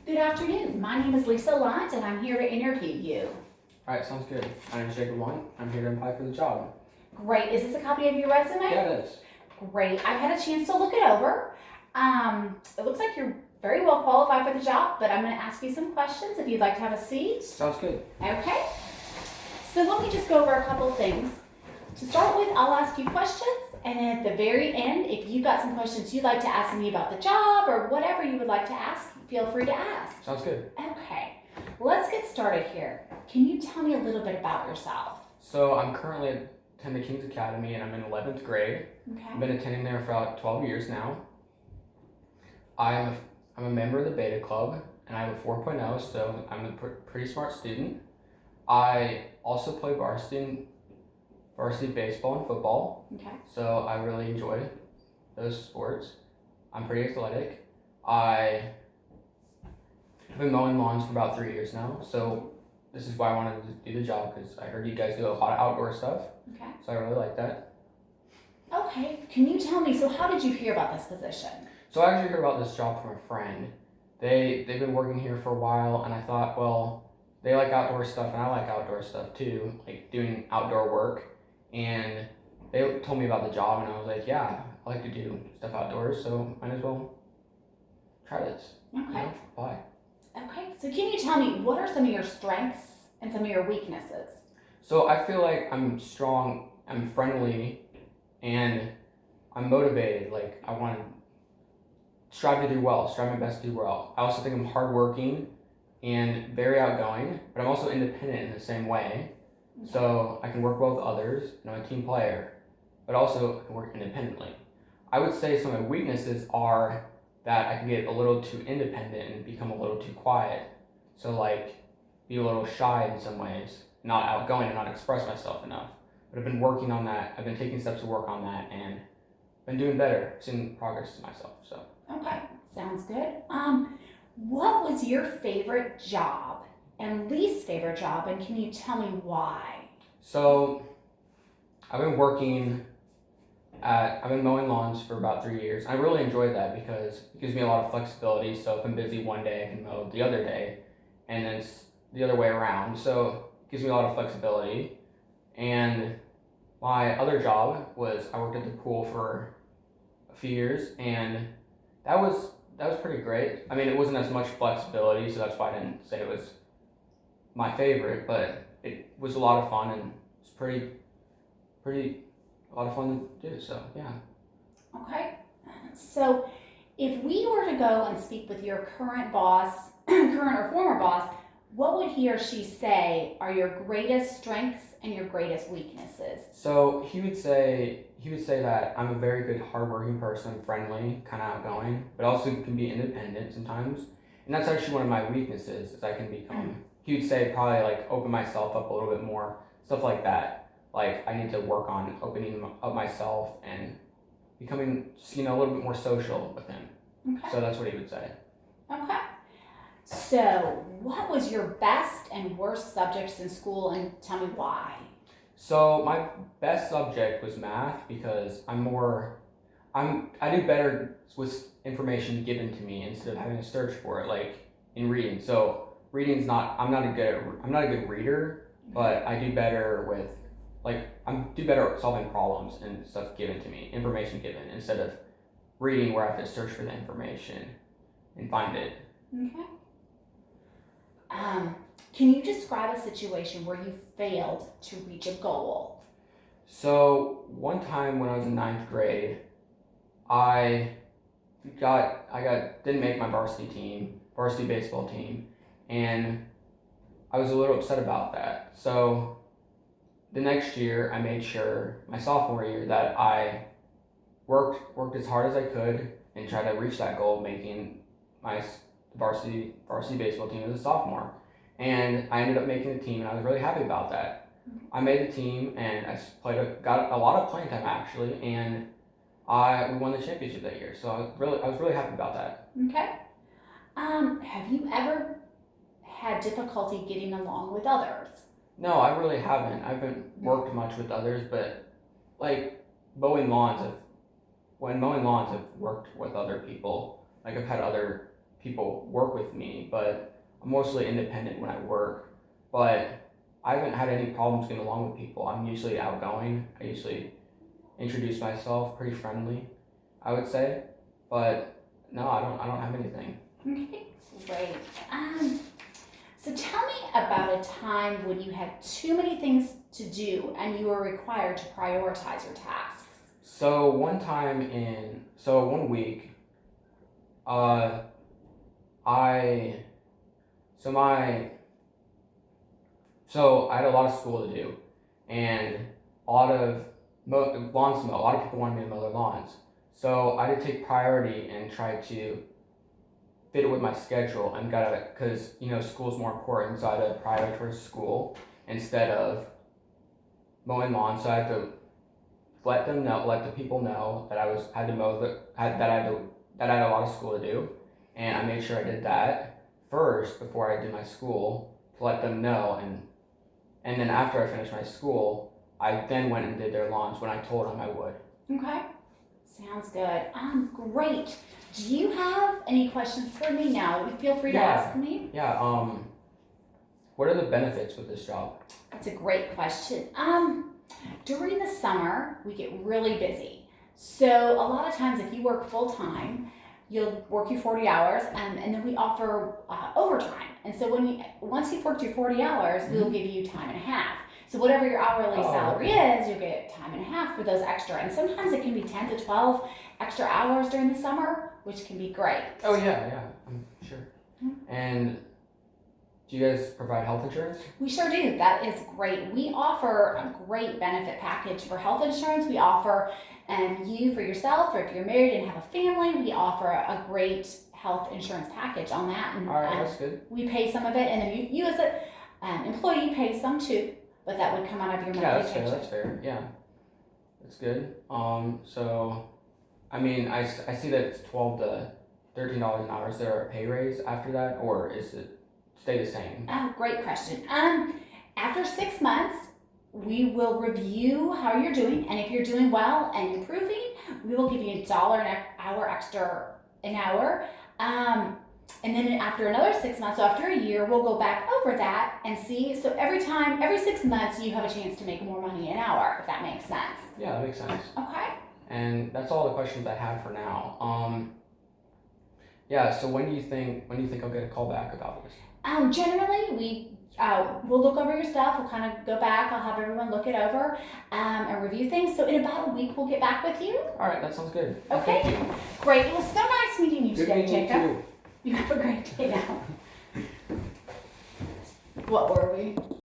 Good afternoon. My name is Lisa Lunt, and I'm here to interview you. Alright, sounds good. My name is Jacob Lunt. I'm here to apply for the job. Great. Is this a copy of your resume? Yeah, it is. Great. I've had a chance to look it over. It looks like you're very well qualified for the job, but I'm going to ask you some questions if you'd like to have a seat. Sounds good. Okay. So let me just go over a couple things. To start with, I'll ask you questions, and then at the very end, if you've got some questions you'd like to ask me about the job or whatever you would like to ask, feel free to ask. Sounds good. Okay. Let's get started here. Can you tell me a little bit about yourself? So I'm currently attending King's Academy and I'm in 11th grade. Okay. I've been attending there for about 12 years now. I'm a member of the Beta Club and I have a 4.0, so I'm a pretty smart student. I also play varsity baseball and football, Okay. so I really enjoy those sports. I'm pretty athletic. I've been mowing lawns for about 3 years now, so this is why I wanted to do the job, because I heard you guys do a lot of outdoor stuff, Okay. so I really like that. Okay. Can you tell me, so how did you hear about this position? So I actually heard about this job from a friend. They've been working here for a while, and I thought, well, they like outdoor stuff, and I like outdoor stuff too, like doing outdoor work. And they told me about the job, and I was like, yeah, I like to do stuff outdoors, so might as well try this. Okay. Apply. Okay. So can you tell me, what are some of your strengths and some of your weaknesses? So I feel like I'm strong, I'm friendly, and I'm motivated. Like I want to strive to do well, strive my best to do well. I also think I'm hardworking and very outgoing, but I'm also independent in the same way. So I can work well with others, and I'm a team player, but also I can work independently. I would say some of my weaknesses are that I can get a little too independent and become a little too quiet. So like be a little shy in some ways, not outgoing and not express myself enough. But I've been working on that. I've been taking steps to work on that and been doing better, seeing progress to myself. So Okay. Sounds good. What was your favorite job and least favorite job, and can you tell me why? So I've been I've been mowing lawns for about 3 years. I really enjoy that because it gives me a lot of flexibility. So if I'm busy one day, I can mow the other day, and then it's the other way around. So it gives me a lot of flexibility. And my other job was I worked at the pool for a few years, and that was pretty great. I mean, it wasn't as much flexibility, so that's why I didn't say it was my favorite, but it was a lot of fun and it's pretty a lot of fun to do. So yeah. Okay. So if we were to go and speak with your current boss, current or former boss, what would he or she say are your greatest strengths and your greatest weaknesses? So he would say that I'm a very good hardworking person, friendly, kind of outgoing, but also can be independent sometimes. And that's actually one of my weaknesses, is I can become. He would say probably like open myself up a little bit more, stuff like that. Like I need to work on opening up myself and becoming just, a little bit more social with him. Okay. So that's what he would say. Okay. So what was your best and worst subjects in school, and tell me why? So my best subject was math because I do better with information given to me instead of having to search for it, like in reading. So I'm not a good reader, but I do better with do better at solving problems and stuff given to me, information given, instead of reading where I have to search for the information and find it. Okay. Can you describe a situation where you failed to reach a goal? So one time when I was in ninth grade, I didn't make my varsity baseball team, and I was a little upset about that. So the next year, I made sure my sophomore year that I worked as hard as I could and tried to reach that goal of making my varsity baseball team as a sophomore. And I ended up making the team, and I was really happy about that. I made the team, and got a lot of playing time actually, and we won the championship that year. So I was really happy about that. Okay. Have you ever had difficulty getting along with others? No, I really haven't. I haven't worked much with others, but like mowing lawns, I've worked with other people. Like I've had other people work with me, but I'm mostly independent when I work. But I haven't had any problems getting along with people. I'm usually outgoing. I usually introduce myself, pretty friendly, I would say. But no, I don't have anything. Okay, great. So tell me about a time when you had too many things to do and you were required to prioritize your tasks. So one week, uh, I so my so I had a lot of school to do, and a lot of lawns to mow. A lot of people wanted me to mow their lawns, so I had to take priority and try to fit it with my schedule, and because school's more important, so I had to prioritize school instead of mowing lawns. So I had to let the people know that had to mow that I had a lot of school to do, and I made sure I did that first before I did my school to let them know, and then after I finished my school, I then went and did their lawns when I told them I would. Okay, sounds good. Great. Do you have any questions for me now? Feel free to ask me. Yeah. What are the benefits with this job? That's a great question. During the summer, we get really busy. So a lot of times if you work full time, you'll work your 40 hours and then we offer overtime. And so once you've worked your 40 hours, we'll give you time and a half. So whatever your hourly salary is, you'll get time and a half for those extra. And sometimes it can be 10 to 12 extra hours during the summer, which can be great. Oh yeah, I'm sure. And do you guys provide health insurance? We sure do. That is great. We offer a great benefit package for health insurance. We offer you for yourself, or if you're married and have a family, we offer a great health insurance package on that. And, all right, that's good. We pay some of it, and then you as an employee pay some too, but that would come out of your monthly paycheck. That's fair. Yeah, that's good. So, I mean, I see that it's $12 to $13 an hour. Is there a pay raise after that, or is it stay the same? Oh, great question. After 6 months, we will review how you're doing, and if you're doing well and improving, we will give you $1 an hour extra an hour. And then after another 6 months, so after a year, we'll go back over that and see. So every 6 months, you have a chance to make more money an hour, if that makes sense. Yeah, that makes sense. Okay. And that's all the questions I have for now. Yeah. So when do you think I'll get a call back about this? Generally, we'll look over your stuff. We'll kind of go back. I'll have everyone look it over and review things. So in about a week, we'll get back with you. All right, that sounds good. Okay. Thank you. Great. It was so nice meeting you today, Good meeting Jacob. you too. You have a great day now. What were we?